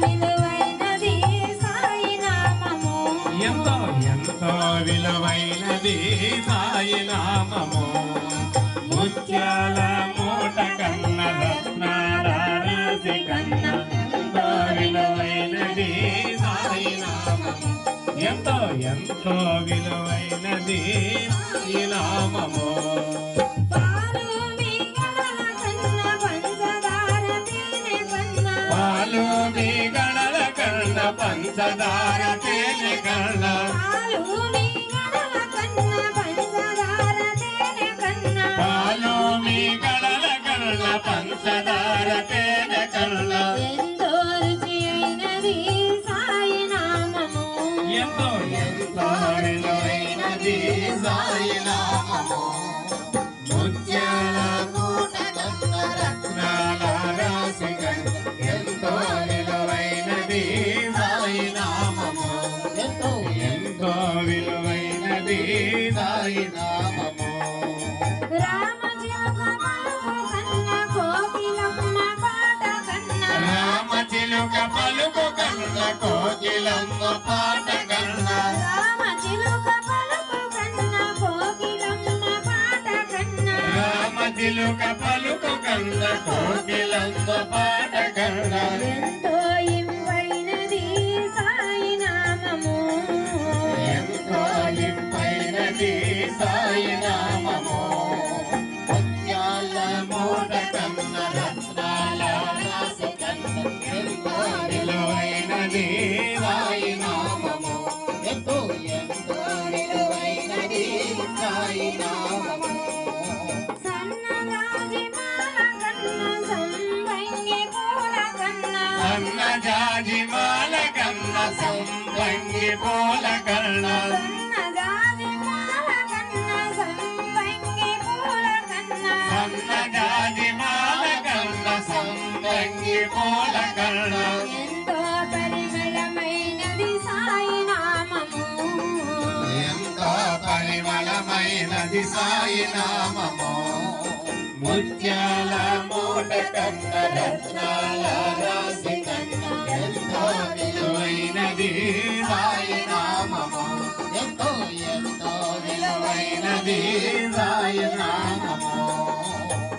విలువైనది సాయి నామము ఎంతో ఎంతో విలువైనది సాయి నామము ముత్యాల మూట కన్న రత్నాల రాశి కన్న ఎంతో విలువైనది సాయి నామము ఎంతో ఎంతో విలువైనది సాయి నామము పాలు మీగడల కన్న పంచదార తేనె కన్న పాలు మీగడల కన్న పంచదార తేనె కన్న పాలు మీగడల కన్న పంచదార తేనె కన్న పాలు మీగడల కన్న పంచదార తేనె కన్న ఎంతో రుచి అయినది సాయి నామము ఎంతో ఎంతో విలువైనది సాయి నామము ముత్యాల మూట కన్న రత్నాల రాశి కన్న ఎంతో విలువైనది సాయి నామము ఎంతో ఎంతో విలువైనది సాయి నామము రామచిలుక పలుకు కన్న కోకిలమ్మ పాట కన్న రామచిలుక పలుకు కన్న కోకిలమ్మ పాట కన్న రామచిలుక పలుకు కన్న కోకిలమ్మ పాట కన్న ఎంతో ఇంపైనది సాయి నామము ఎంతో ఇంపైనది సాయి నామము ముత్యాల మూట కన్న రత్నాల రాశి కన్న ఎంతో విలువైనది సాయి నామము ఎంతో ఎంతో విలువైనది సాయి నామము సన్నజాజి మాల కన్న సంపంగి పూల కన్న సన్నజాజి మాల కన్న సంపంగి పూల కన్న సన్నజాజి మాల కన్న సంపంగి పూల కన్న సన్నజాజి మాల కన్న సంపంగి పూల కన్న ఎంతో పరిమళమైనది సాయి నామము ఎంతో పరిమళమైనది సాయి నామము ముత్యాల మూట కన్న రత్నాల రాశి కన్న ఎంతో విలువైనది సాయి నామము ఎంతో ఎంతో విలువైనది సాయి నామము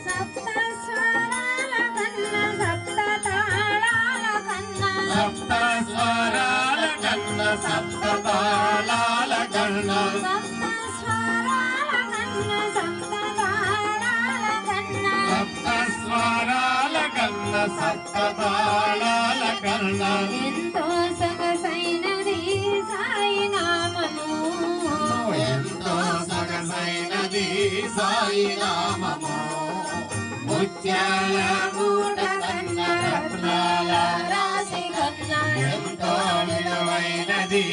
సప్త స్వరాల కన్న సప్త తాళాల కన్న సప్త స్వరాల కన్న సప్త తాళాల కన్న సప్త స్వరాల కన్న సప్త తాళాల కన్న సప్త స్వరాల కన్న సప్త తాళాల కన్న ఎంతో సొగసైనది సాయి నామము ఎంతో సొగసైనది సాయి నామము ముత్యాల మూట కన్న రత్నాల రాశి కన్న ఎంతో విలువైనది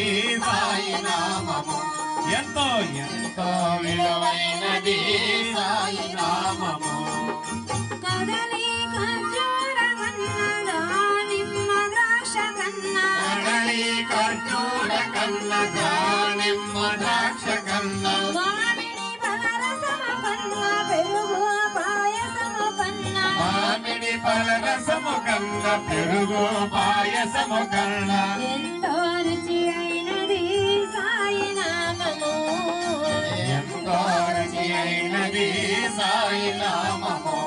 సాయి నామము ఎంతో ఎంతో విలువైనది సాయి నామము కదలి ఖర్జూర కన్న దానిమ్మ ద్రాక్ష కన్న కదలి ఖర్జూర కన్న దానిమ్మ ద్రాక్ష కన్న మామిడి ఫలరసము కన్న పెరుగు పాయసము కన్న మామిడి పలరసము కన్న పెరుగు పాయసము కన్న ఎంతో రుచి అయినది సాయి నామము ఎంతో రుచి అయినది సాయి నామము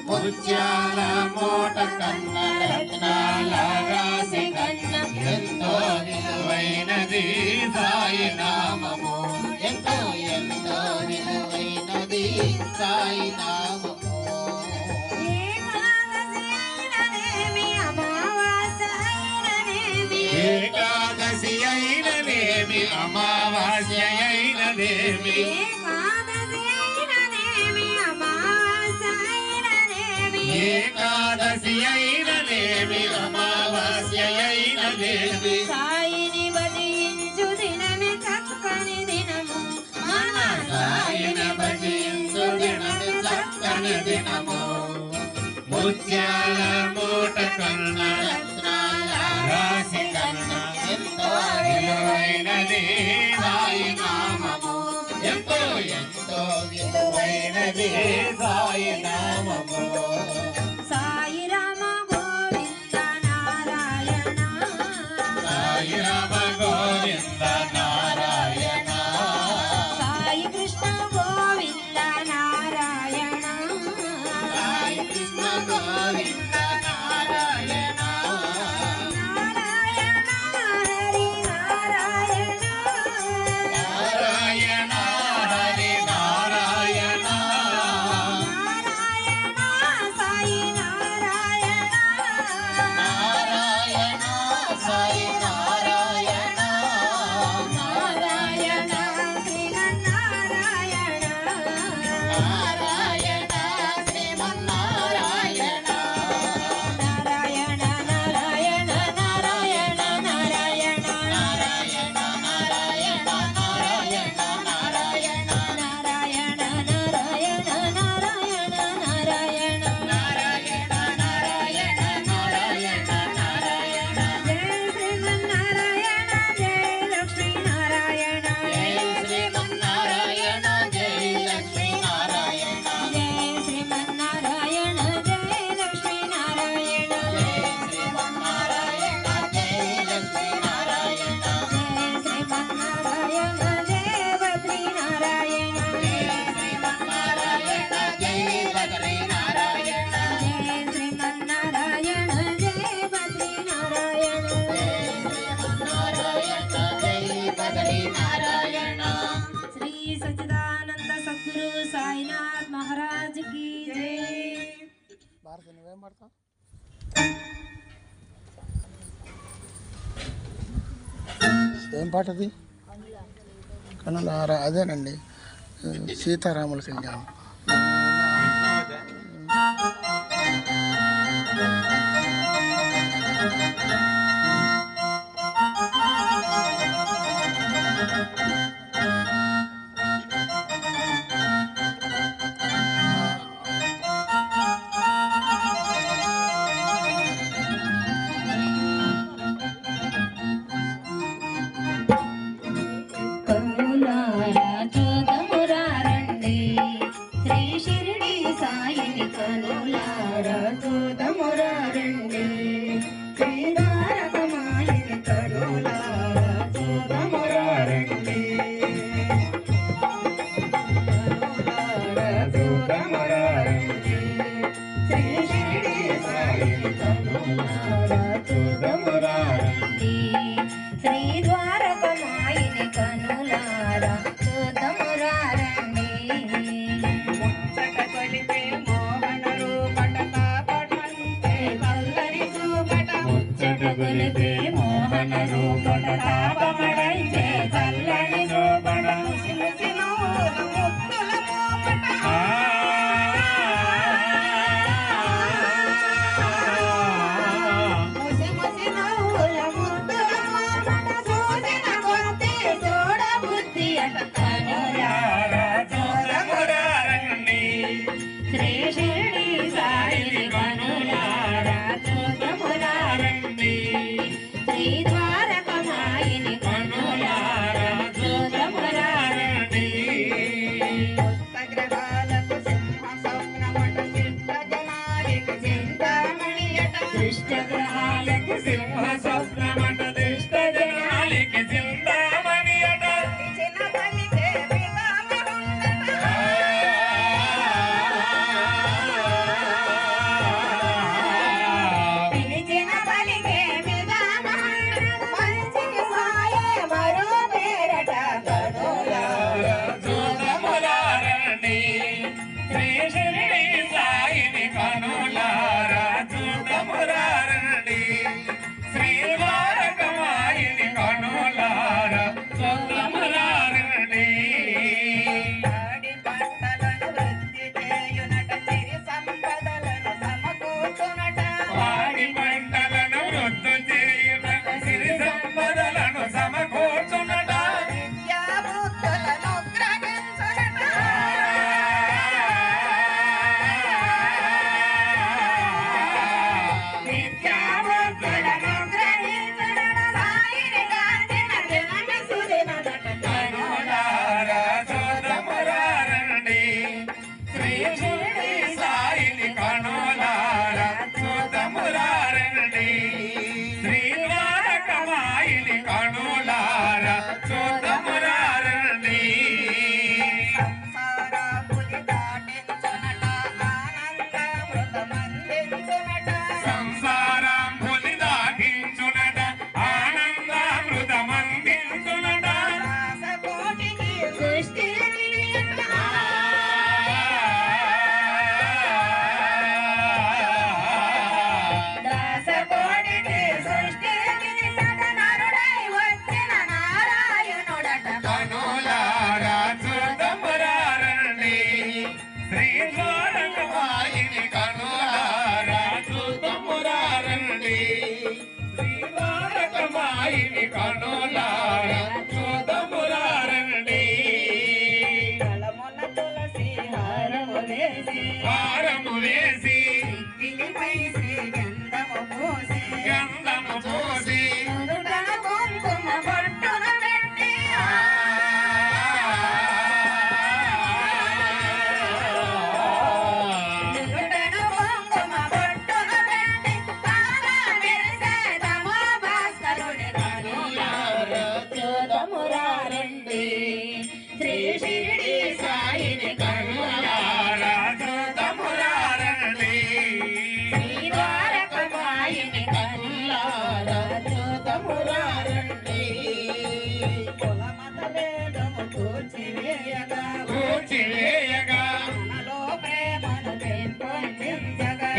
ముత్యాల మూట కన్న రత్నాల రాశి కన్న ఎంతో విలువైనది సాయి నామము ఎంతో ఎంతో విలువైనది సాయి నామము ఏకాదశి అయిననేమి అమావాస్య అయిననేమి ఏకాదశి అయిననేమి అమావాస్య అయిననేమి ఏకాదశి అయిననేమి అమావాస్య అయిననేమి సాయిని భజించు దినమే చక్కని దినము మన సాయిని భజించు దినమే చక్కని దినము ముత్యాల మూట కన్న రత్నాల రాశి కన్న ఎంతో విలువైనది సాయి నామము ఎంతో ఎంతో విలువైనది సాయి నామము సాయి రామ గోవింద నారాయణ ఏం పాట అది? కనులారా అదేనండి, సీతారాముల కళ్యాణం. మోహన రూపట తాపమడైతే చల్లని శోభన ముసి ముసి నవ్వుల ముద్దుల మోపట ముసి ముసి నవ్వుల ముద్దుల మోపట చూసిన కొరతే చూడ బుద్ధి అట కనులారా చూడమురారండి శ్రీ షిరిడి సాయిని కనులారా చూడమురారండి శ్రీ ద్వారకమాయిని కనులారా చూడమురారండి పుస్తగ్రహాలకు సింహ స్వప్నమట శిష్ట జనాలికి చింతామణియట శిష్టగ్రహాలకు సింహ స్వప్నమట శిష్ట జనాలికి చింతామణియట చిన్న పలికే పిలిచిన పలికే శ్రీ షిరిడి సాయిని కనులారా చూడమురారండి శ్రీ ద్వారకమాయిని కనులారా చూడమురారండి పాడి పంటలను వృద్ధి చేయునట సిరి సంపదలను సమకూర్చునట పాడి పంటలను వృద్ధి చేయునట సిరి సంపదలను సమకూర్చునట విద్యా బుద్ధులను గ్రహించునట శ్రీ షిరిడి సాయిని కనులారా చూడమురారండి శ్రీ ద్వారకమాయిని కనులారా చూడమురారండి సంసారాపులి దాటించునట ఆనందామృతమందించునట సంసారాంబులి దాటించునట ఆనందామృతమందించునట దాసకోటికి సృష్టి దాసకోటికి సృష్టి నరుడై వచ్చిన నారాయణుడట కనులారా చూడమురారండి శ్రీ ద్వారకమాయిని కనులారా చూడమురారండి శ్రీ ద్వారకమాయిని కనులారా చూడమురారండి కలమున తులసి హారము వేసి గిలిపై శ్రీ గంధము పోసి నుదుటన కుంకుమ బొట్టున పెట్టి నుదుటన కుంకుమ బొట్టున పెట్టి తారా మెరిసే తమో భాస్కరుని కనులారా చూడమురారండి శ్రీ షిరిడి సాయిని కనులారా చూడమురారండి శ్రీ ద్వారకమాయిని కనులారా చూడమురారండి కులమత భేదము కూర్చివేయగా మనలో ప్రేమను పెంపొందించగా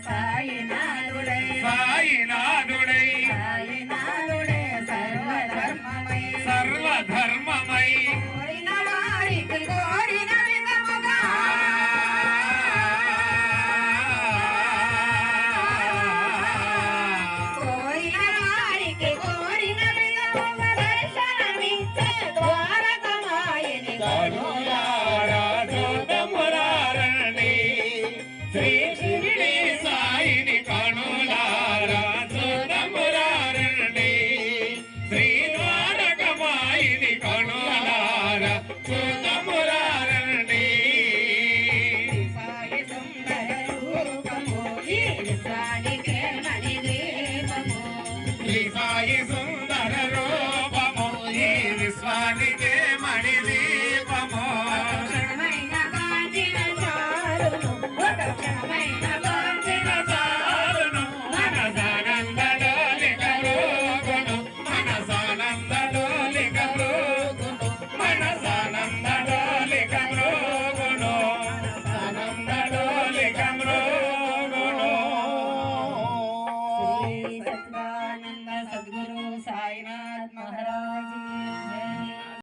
సాయినా